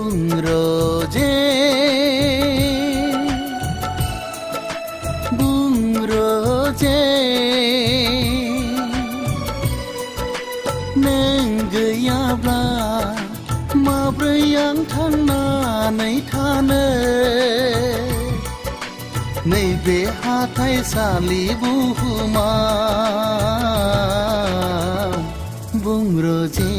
Bungroje Neng gayabla Mabrayang thangnai thane Nei be hathai sali buhuma Bungroje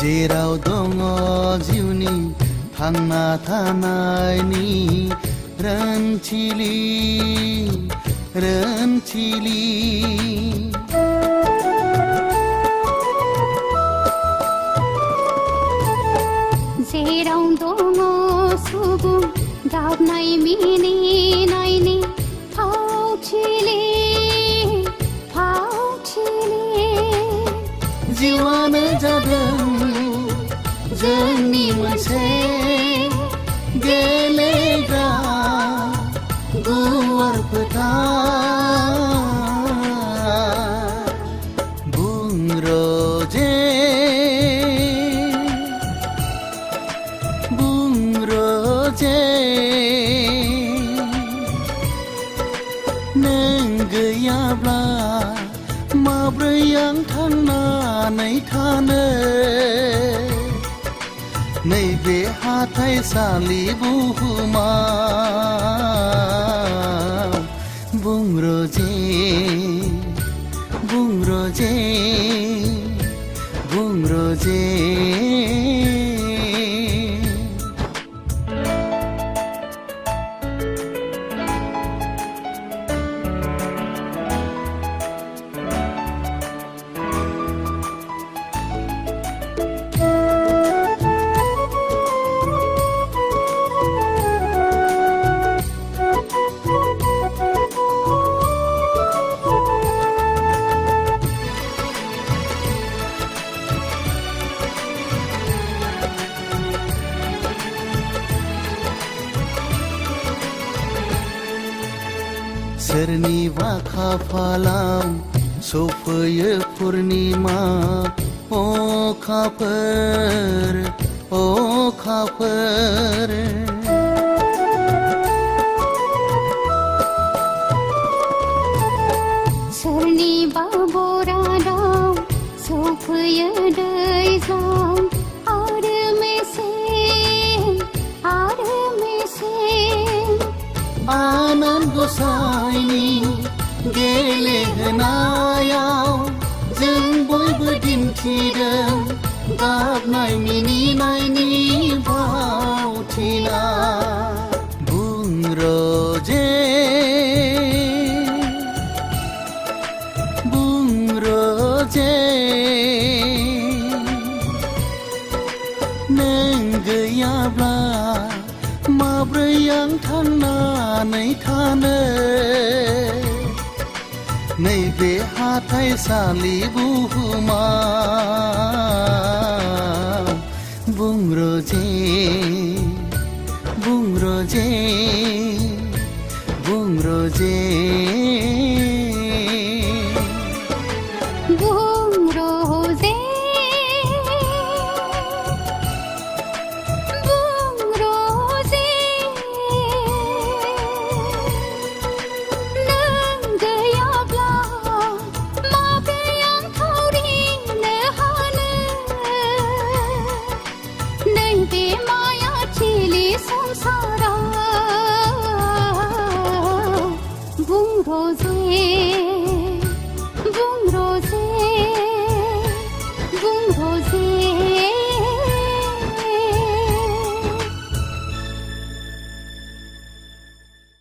Jerau dongo jiuni thangna thanai ranchili Jerau dongo sugum dabnai mini naini phauchili Jiwan jadang जोंनि मोनसे गेलेग्रा गुवार फोथार बुंरोजे नों गैयाब्ला माब्रै आं थांनानै थानो नैबे हाथाइ सालि बुहुमाव बुंरोजे सोरनिबा खाफालाव सफैयो पुर्निमा अखाफोर सोरनिबा बरादाव सफैयो दैज्लां आरो मेसें आनान गसाइनि गेलेहोनायाव जों बयबो दिन्थिदों गाबनाय मिनिनायनि भावथिना बुंरोजे नों गैयाब्ला माब्रै आं थांनानै थानो नैबे हाथाइ सालि बुहुमाव बुंरोजे सा